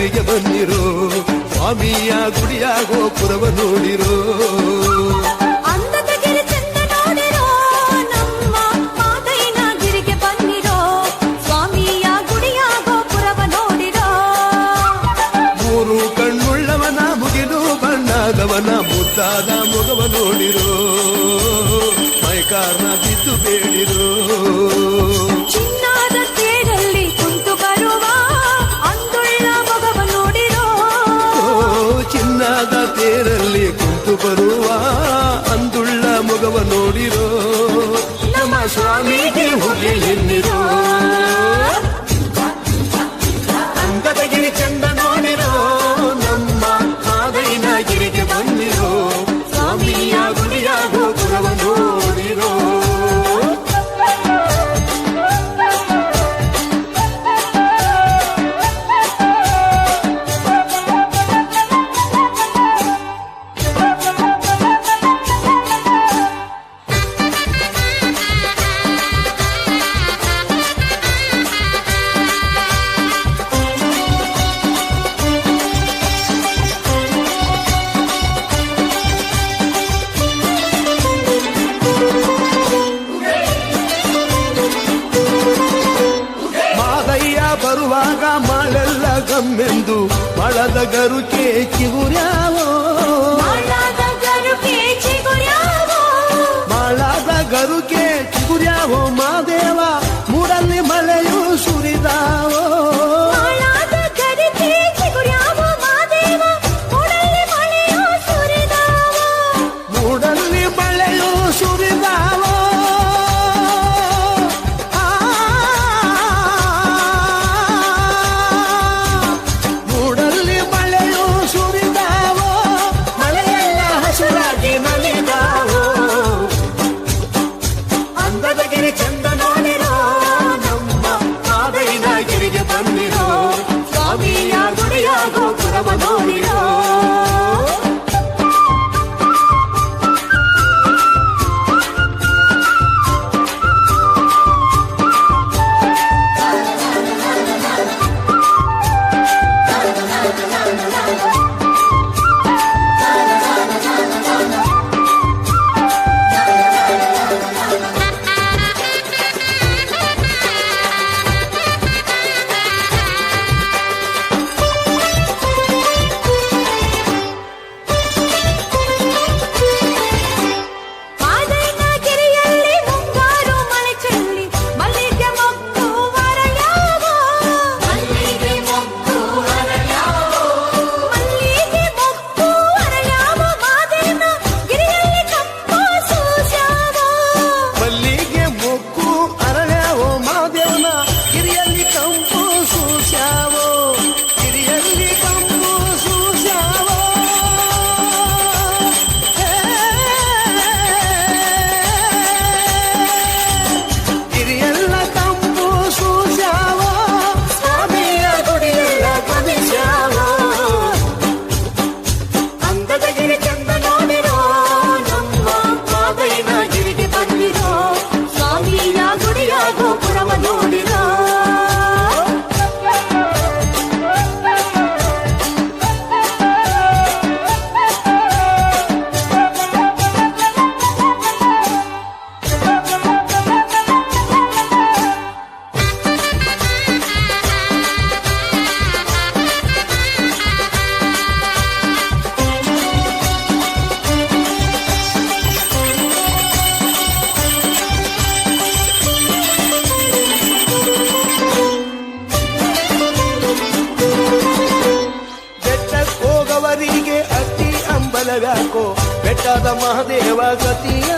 ಗಿರಿಗೆ ಬನ್ನಿರೋ ಸ್ವಾಮಿಯ ಗುಡಿಯ ಗೋಪುರವ ನೋಡಿರೋ ಬಣ್ಣದವನ ಮುದ್ದಾದ ಮೊಗವ ನೋಡಿರೋ ಮೈಕಾರ್ನ ಬಿದ್ದು ಬೇಡಿರೋ ಚಿನ್ನದ ತೇರಲ್ಲಿ ಕುಂತು ಬರುವ ಅಂದುಳ್ಳ ಮೊಗವ ನೋಡಿರೋ ಚಿನ್ನದ ತೇರಲ್ಲಿ ಕುಂತು ಬರುವ ಅಂದುಳ್ಳ ಮೊಗವ ನೋಡಿರೋ ನಮ್ಮ ಸ್ವಾಮಿಗೆ ಹೋಗಿ ಎನ್ನಿರೋ ಅಂದದ ಗಿರಿ ಚಂದ ನೋಡಿರೋ ನಮ್ಮ ಮಾದೈನ ಗಿರಿಗೆ ಬಂದಿರೋ ಸ್ವಾಮಿಯ ಗುಡಿಯ ಗೋಪುರವ ನೋಡಿರೋ ಬರುವಾಗ ಮಳೆಲ್ಲ ಗಮ್ಮೆಂದು ಮಳದ ಗರುಕೆ ಚಿಗುರ್ಯಾವೋ ಮಳದ ಗರುಕೆ ಚಿಗುರ್ಯಾವೋ ಮಾದೇವ ಮೂಡಲ್ಲಿ ಮಳೆಯು ಸುರಿದಾವೋ ಮೂಡಲ್ಲಿ ಮಳೆಯು ಸುರಿದಾವೋ ಚಂದ ನೋಡಿರೋ ನಮ್ಮ ಮಾದೈನ ಗಿರಿಗೆ ಬಂದಿರೋ ಸ್ವಾಮಿಯ ಗುಡಿಯ ಗೋಪುರವ ನೋಡಿರೋ ಬೆಟ್ಟದ ಮಹದೇವ ಗತಿಯ